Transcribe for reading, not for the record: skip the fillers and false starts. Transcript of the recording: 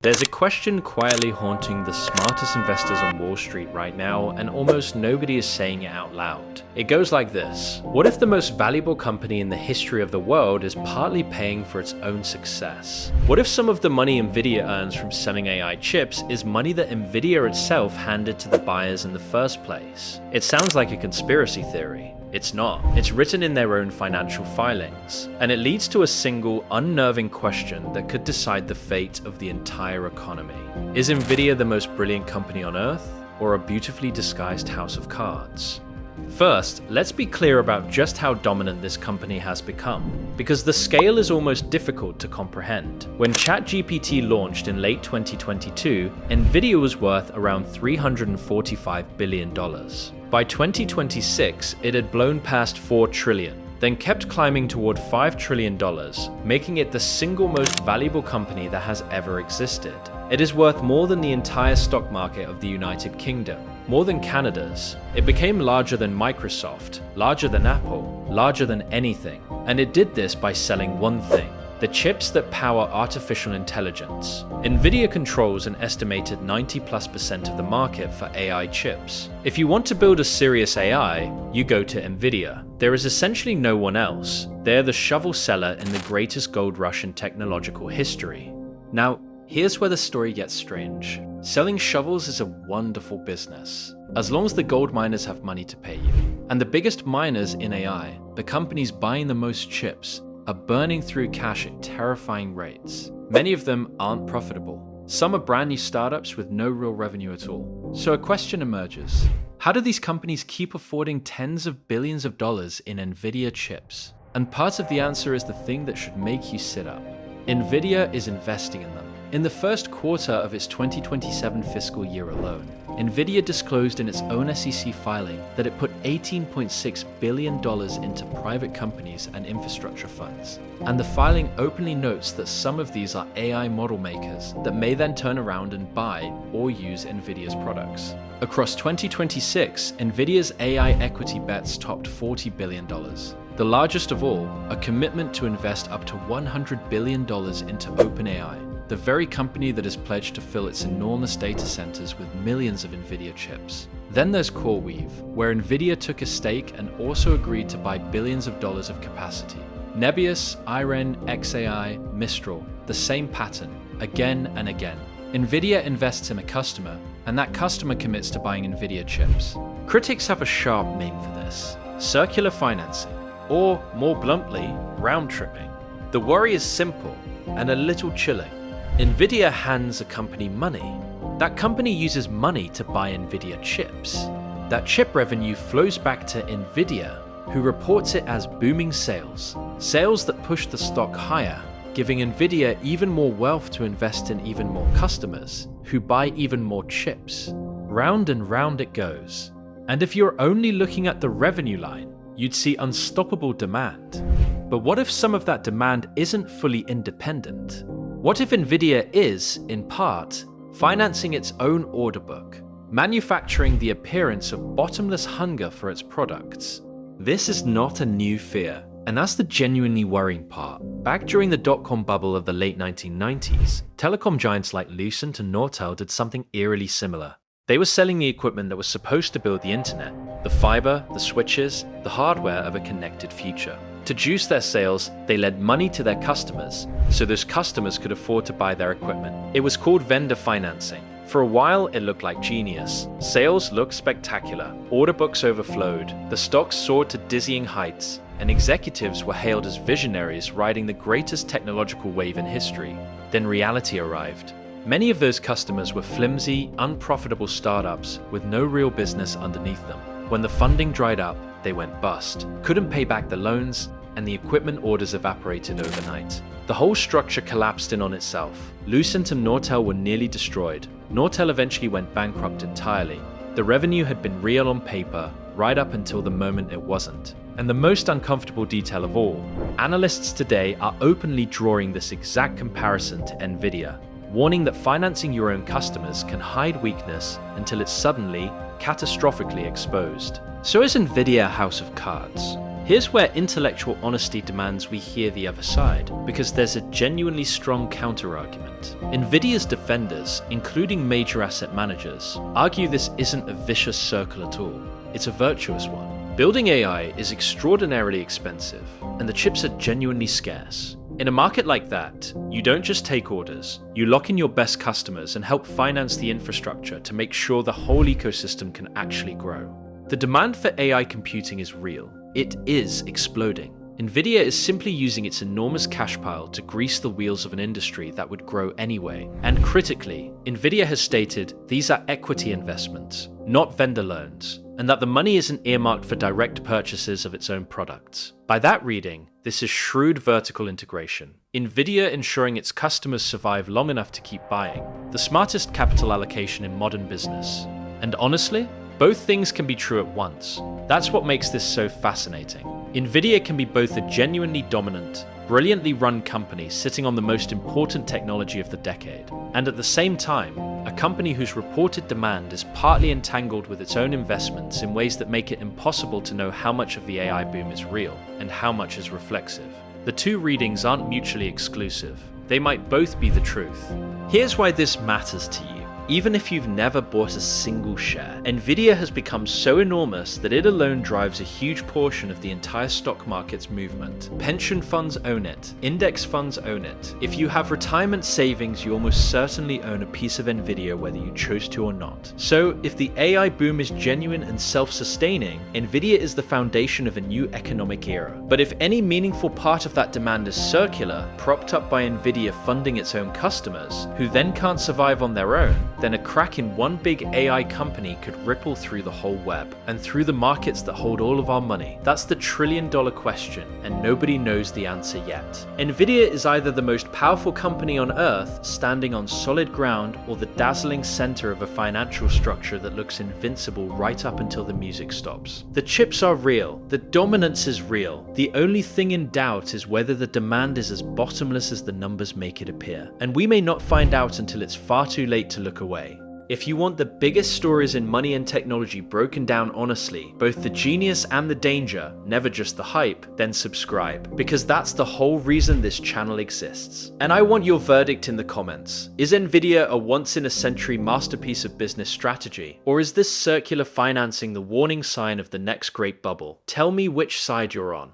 There's a question quietly haunting the smartest investors on Wall Street right now, and almost nobody is saying it out loud. It goes like this: what if the most valuable company in the history of the world is partly paying for its own success? What if some of the money Nvidia earns from selling AI chips is money that Nvidia itself handed to the buyers in the first place? It sounds like a conspiracy theory. It's not. It's written in their own financial filings, and it leads to a single, unnerving question that could decide the fate of the entire economy. Is Nvidia the most brilliant company on Earth, or a beautifully disguised house of cards? First, let's be clear about just how dominant this company has become, because the scale is almost difficult to comprehend. When ChatGPT launched in late 2022, Nvidia was worth around $345 billion. By 2026, it had blown past $4 trillion, then kept climbing toward $5 trillion, making it the single most valuable company that has ever existed. It is worth more than the entire stock market of the United Kingdom, more than Canada's. It became larger than Microsoft, larger than Apple, larger than anything. And it did this by selling one thing: the chips that power artificial intelligence. Nvidia controls an estimated 90+% of the market for AI chips. If you want to build a serious AI, you go to Nvidia. There is essentially no one else. They're the shovel seller in the greatest gold rush in technological history. Now, here's where the story gets strange. Selling shovels is a wonderful business, as long as the gold miners have money to pay you. And the biggest miners in AI, the companies buying the most chips, are burning through cash at terrifying rates. Many of them aren't profitable. Some are brand new startups with no real revenue at all. So a question emerges: how do these companies keep affording tens of billions of dollars in Nvidia chips? And part of the answer is the thing that should make you sit up. Nvidia is investing in them. In the first quarter of its 2027 fiscal year alone, Nvidia disclosed in its own SEC filing that it put $18.6 billion into private companies and infrastructure funds. And the filing openly notes that some of these are AI model makers that may then turn around and buy or use Nvidia's products. Across 2026, Nvidia's AI equity bets topped $40 billion. The largest of all, a commitment to invest up to $100 billion into OpenAI, the very company that has pledged to fill its enormous data centers with millions of Nvidia chips. Then there's CoreWeave, where Nvidia took a stake and also agreed to buy billions of dollars of capacity. Nebius, Iren, xAI, Mistral, the same pattern, again and again. Nvidia invests in a customer, and that customer commits to buying Nvidia chips. Critics have a sharp name for this: circular financing, or more bluntly, round tripping. The worry is simple and a little chilling. Nvidia hands a company money. That company uses money to buy Nvidia chips. That chip revenue flows back to Nvidia, who reports it as booming sales. Sales that push the stock higher, giving Nvidia even more wealth to invest in even more customers, who buy even more chips. Round and round it goes. And if you're only looking at the revenue line, you'd see unstoppable demand. But what if some of that demand isn't fully independent? What if Nvidia is, in part, financing its own order book, manufacturing the appearance of bottomless hunger for its products? This is not a new fear, and that's the genuinely worrying part. Back during the dot-com bubble of the late 1990s, telecom giants like Lucent and Nortel did something eerily similar. They were selling the equipment that was supposed to build the internet, the fiber, the switches, the hardware of a connected future. To juice their sales, they lent money to their customers, so those customers could afford to buy their equipment. It was called vendor financing. For a while, it looked like genius. Sales looked spectacular. Order books overflowed. The stocks soared to dizzying heights, and executives were hailed as visionaries riding the greatest technological wave in history. Then reality arrived. Many of those customers were flimsy, unprofitable startups with no real business underneath them. When the funding dried up, they went bust, couldn't pay back the loans, and the equipment orders evaporated overnight. The whole structure collapsed in on itself. Lucent and Nortel were nearly destroyed. Nortel eventually went bankrupt entirely. The revenue had been real on paper, right up until the moment it wasn't. And the most uncomfortable detail of all, analysts today are openly drawing this exact comparison to Nvidia, warning that financing your own customers can hide weakness until it's suddenly, catastrophically exposed. So is Nvidia a house of cards? Here's where intellectual honesty demands we hear the other side, because there's a genuinely strong counter-argument. Nvidia's defenders, including major asset managers, argue this isn't a vicious circle at all. It's a virtuous one. Building AI is extraordinarily expensive, and the chips are genuinely scarce. In a market like that, you don't just take orders, you lock in your best customers and help finance the infrastructure to make sure the whole ecosystem can actually grow. The demand for AI computing is real. It is exploding. Nvidia is simply using its enormous cash pile to grease the wheels of an industry that would grow anyway. And critically, Nvidia has stated these are equity investments, not vendor loans, and that the money isn't earmarked for direct purchases of its own products. By that reading, this is shrewd vertical integration. Nvidia ensuring its customers survive long enough to keep buying. The smartest capital allocation in modern business. And honestly, both things can be true at once. That's what makes this so fascinating. Nvidia can be both a genuinely dominant, brilliantly run company sitting on the most important technology of the decade, and at the same time, a company whose reported demand is partly entangled with its own investments in ways that make it impossible to know how much of the AI boom is real and how much is reflexive. The two readings aren't mutually exclusive. They might both be the truth. Here's why this matters to you. Even if you've never bought a single share, Nvidia has become so enormous that it alone drives a huge portion of the entire stock market's movement. Pension funds own it, index funds own it. If you have retirement savings, you almost certainly own a piece of Nvidia whether you chose to or not. So if the AI boom is genuine and self-sustaining, Nvidia is the foundation of a new economic era. But if any meaningful part of that demand is circular, propped up by Nvidia funding its own customers, who then can't survive on their own, then a crack in one big AI company could ripple through the whole web, and through the markets that hold all of our money. That's the trillion-dollar question, and nobody knows the answer yet. Nvidia is either the most powerful company on Earth, standing on solid ground, or the dazzling center of a financial structure that looks invincible right up until the music stops. The chips are real, the dominance is real. The only thing in doubt is whether the demand is as bottomless as the numbers make it appear. And we may not find out until it's far too late to look away. If you want the biggest stories in money and technology broken down honestly, both the genius and the danger, never just the hype, then subscribe, because that's the whole reason this channel exists. And I want your verdict in the comments. Is Nvidia a once-in-a-century masterpiece of business strategy? Or is this circular financing the warning sign of the next great bubble? Tell me which side you're on.